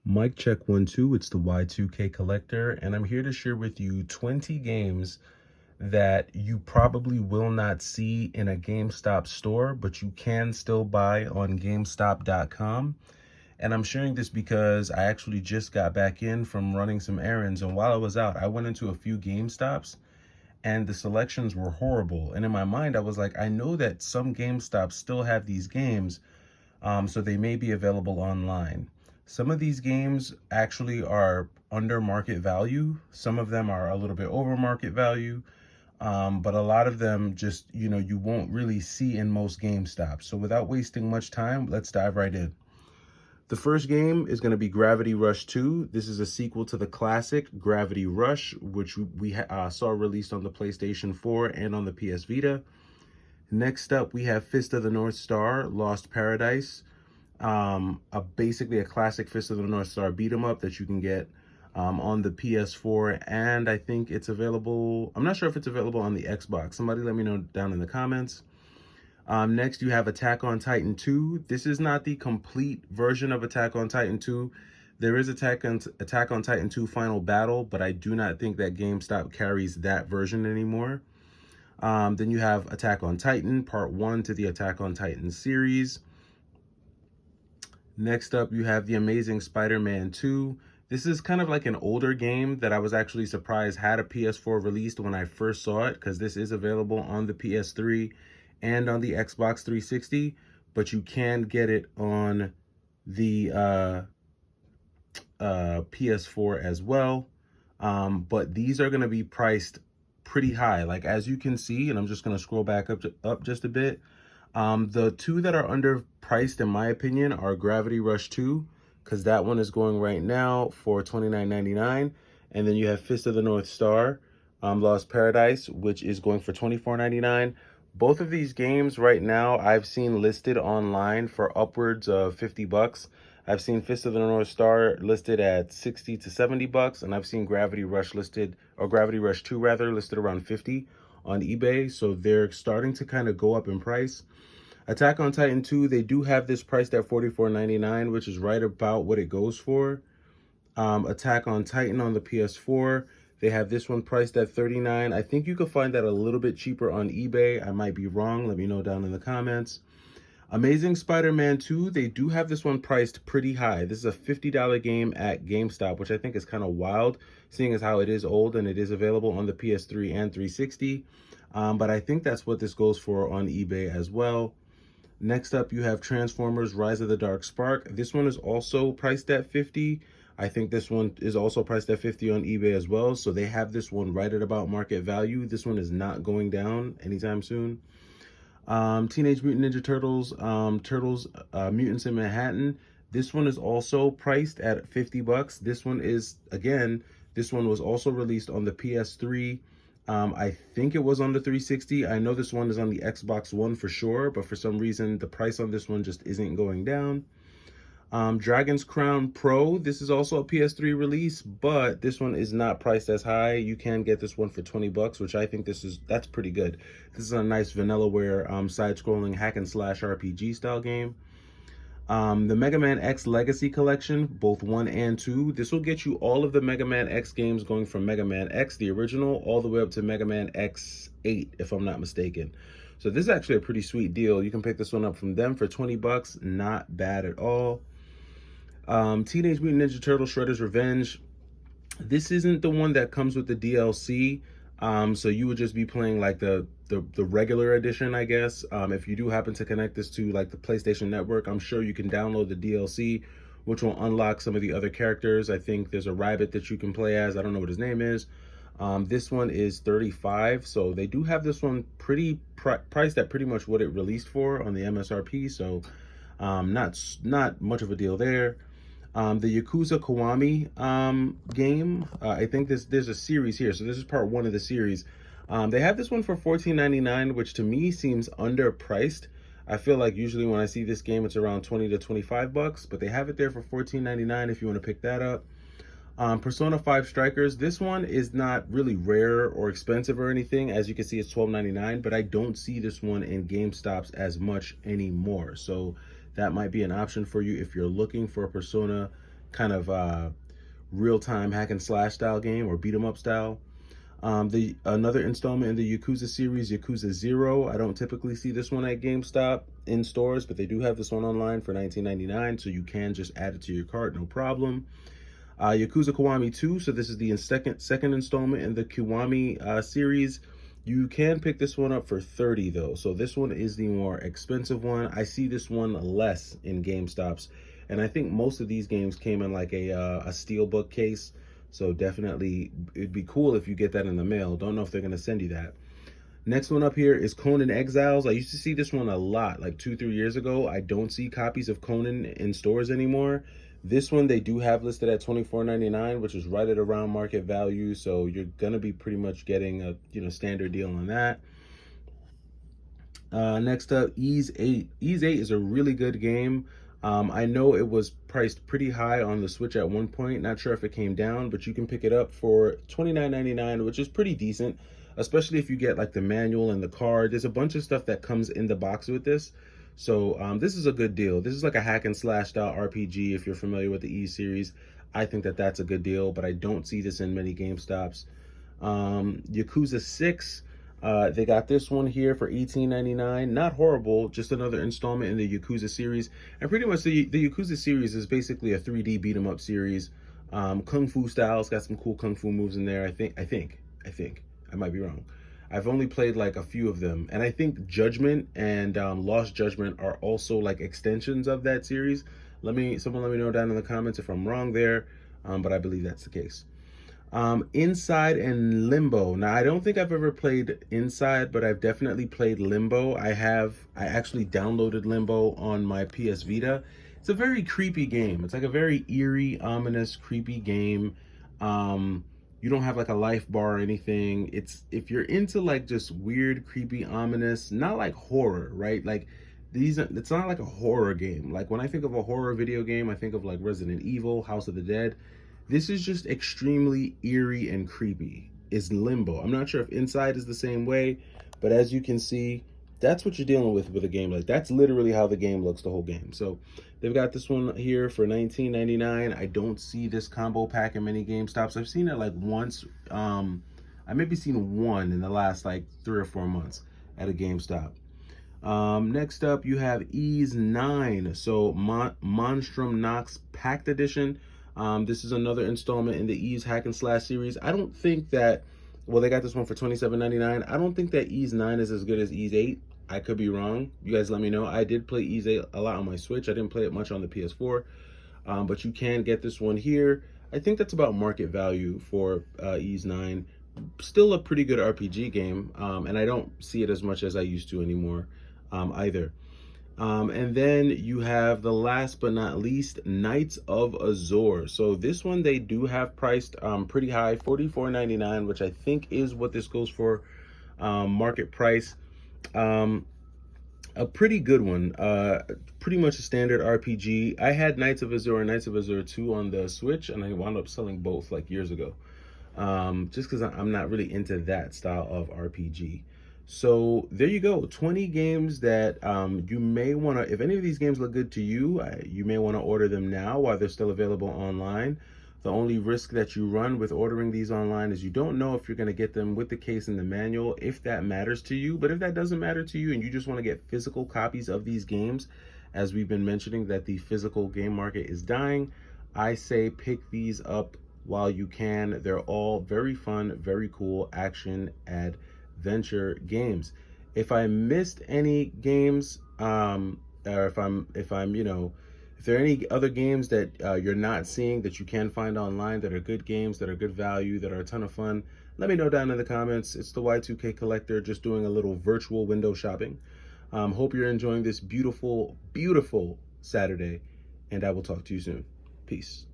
Mic check 1 2, it's the Y2K Collector, and I'm here to share with you 20 games that you probably will not see in a GameStop store, but you can still buy on GameStop.com. And I'm sharing this because I actually just got back in from running some errands, and while I was out, I went into a few GameStops, and the selections were horrible. And in my mind, I was like, I know that some GameStops still have these games, so they may be available online. Some of these games actually are under market value. Some of them are a little bit over market value, but a lot of them just, you won't really see in most GameStops. So without wasting much time, let's dive right in. The first game is going to be Gravity Rush 2. This is a sequel to the classic Gravity Rush, which we saw released on the PlayStation 4 and on the PS Vita. Next up, we have Fist of the North Star, Lost Paradise. Basically a classic Fist of the North Star beat 'em up that you can get on the PS4, and I think it's available. I'm not sure if it's available on the Xbox. Somebody let me know down in the comments. Next, you have Attack on Titan 2. This is not the complete version of Attack on Titan 2. There is Attack on Titan 2 Final Battle, but I do not think that GameStop carries that version anymore. Then you have Attack on Titan Part 1 to the Attack on Titan series. Next up, you have The Amazing Spider-Man 2. This is kind of like an older game that I was actually surprised had a PS4 released when I first saw it, because this is available on the PS3 and on the Xbox 360, but you can get it on the PS4 as well. But these are going to be priced pretty high. Like, as you can see, and I'm just going to scroll back up just a bit. The two that are underpriced, in my opinion, are Gravity Rush 2, because that one is going right now for $29.99. And then you have Fist of the North Star, Lost Paradise, which is going for $24.99. Both of these games right now I've seen listed online for upwards of 50 bucks. I've seen Fist of the North Star listed at 60 to 70 bucks, and I've seen Gravity Rush 2 rather, listed around 50 on eBay. So they're starting to kind of go up in price. Attack on Titan 2, they do have this priced at $44.99, which is right about what it goes for. Attack on Titan on the PS4, they have this one priced at $39. I think you could find that a little bit cheaper on eBay. I might be wrong. Let me know down in the comments. Amazing Spider-Man 2, they do have this one priced pretty high. This is a $50 game at GameStop, which I think is kind of wild, seeing as how it is old and it is available on the PS3 and 360. But I think that's what this goes for on eBay as well. Next up, you have Transformers Rise of the Dark Spark. This one is also priced at 50. I think this one is also priced at 50 on eBay as well. So they have this one right at about market value. This one is not going down anytime soon. Teenage Mutant Ninja Turtles, Mutants in Manhattan. This one is also priced at 50 bucks. This one is, again, this one was also released on the PS3. I think it was on the 360. I know this one is on the Xbox One for sure, but for some reason, the price on this one just isn't going down. Dragon's Crown Pro, this is also a PS3 release, but this one is not priced as high. You can get this one for 20 bucks, which I think that's pretty good. This is a nice vanillaware side-scrolling hack and slash RPG style game. The Mega Man X Legacy Collection, both 1 and 2. This will get you all of the Mega Man X games, going from Mega Man X, the original, all the way up to Mega Man X8, if I'm not mistaken. So this is actually a pretty sweet deal. You can pick this one up from them for 20 bucks. Not bad at all. Teenage Mutant Ninja Turtle Shredder's Revenge. This isn't the one that comes with the DLC. So you would just be playing like the regular edition, I guess. If you do happen to connect this to like the PlayStation Network, I'm sure you can download the DLC, which will unlock some of the other characters. I think there's a rabbit that you can play as. I don't know what his name is. This one is 35, so they do have this one pretty priced at pretty much what it released for on the MSRP. So not much of a deal there. The Yakuza Kiwami game. I think there's a series here. So this is part 1 of the series. They have this one for $14.99, which to me seems underpriced. I feel like usually when I see this game, it's around 20 to 25 bucks, but they have it there for $14.99 if you want to pick that up. Persona 5 Strikers. This one is not really rare or expensive or anything. As you can see, it's $12.99, but I don't see this one in GameStops as much anymore. So that might be an option for you if you're looking for a Persona kind of real-time hack and slash style game, or beat 'em up style. The another installment in the Yakuza series, Yakuza 0. I don't typically see this one at GameStop in stores, but they do have this one online for $19.99, so you can just add it to your cart, no problem. Yakuza Kiwami 2, so this is the second installment in the Kiwami series. You can pick this one up for $30 though, so this one is the more expensive one. I see this one less in GameStops, and I think most of these games came in like a steelbook case, so definitely it'd be cool if you get that in the mail. Don't know if they're gonna send you that. Next one up here is Conan Exiles. I used to see this one a lot, like 2-3 years ago. I don't see copies of Conan in stores anymore. This one they do have listed at $24.99, which is right at around market value. So you're gonna be pretty much getting a standard deal on that. Next up, Ease 8. Ease 8 is a really good game. I know it was priced pretty high on the Switch at one point. Not sure if it came down, but you can pick it up for $29.99, which is pretty decent, especially if you get like the manual and the card. There's a bunch of stuff that comes in the box with this. So this is a good deal. This is like a hack and slash style RPG if you're familiar with the E series. I think that that's a good deal, but I don't see this in many GameStops. Yakuza 6. They got this one here for $18.99. Not horrible, just another installment in the Yakuza series. And pretty much the Yakuza series is basically a 3D beat 'em up series. Kung Fu style. It's got some cool Kung Fu moves in there. I think. I might be wrong. I've only played like a few of them. And I think Judgment and Lost Judgment are also like extensions of that series. Someone let me know down in the comments if I'm wrong there. But I believe that's the case. Inside and Limbo. Now, I don't think I've ever played Inside, but I've definitely played Limbo. I actually downloaded Limbo on my PS Vita. It's a very creepy game. It's like a very eerie, ominous, creepy game. You don't have like a life bar or anything. If you're into like just weird, creepy, ominous, not like horror, right? Like it's not like a horror game. Like when I think of a horror video game, I think of like Resident Evil, House of the Dead. This is just extremely eerie and creepy. Is Limbo. I'm not sure if Inside is the same way, but as you can see, that's what you're dealing with a game. Like that's literally how the game looks, the whole game. So they've got this one here for $19.99. I don't see this combo pack in many GameStops. I've seen it like once. I maybe seen one in the last like 3 or 4 months at a GameStop. Next up, you have Ease 9. So Monstrum Nox Packed Edition. This is another installment in the Ease Hack and Slash series. I don't think that, well, they got this one for $27.99. I don't think that Ease 9 is as good as Ease 8. I could be wrong. You guys let me know. I did play Ease 8 a lot on my Switch. I didn't play it much on the PS4. But you can get this one here. I think that's about market value for Ease 9. Still a pretty good RPG game. And I don't see it as much as I used to anymore either. And then you have the last but not least, Knights of Azure. So this one they do have priced pretty high, $44.99, which I think is what this goes for market price. A pretty good one, pretty much a standard RPG. I had Knights of Azure and Knights of Azure 2 on the Switch, and I wound up selling both like years ago, just because I'm not really into that style of RPG. So there you go, 20 games that you may want to, if any of these games look good to you, you may want to order them now while they're still available online. The only risk that you run with ordering these online is you don't know if you're going to get them with the case and the manual, if that matters to you. But if that doesn't matter to you and you just want to get physical copies of these games, as we've been mentioning that the physical game market is dying, I say pick these up while you can. They're all very fun, very cool action adventure games. If I missed any games, or if there are any other games that you're not seeing that you can find online that are good games, that are good value, that are a ton of fun, let me know down in the comments. It's the Y2K Collector, just doing a little virtual window shopping. Hope you're enjoying this beautiful, beautiful Saturday, and I will talk to you soon. Peace.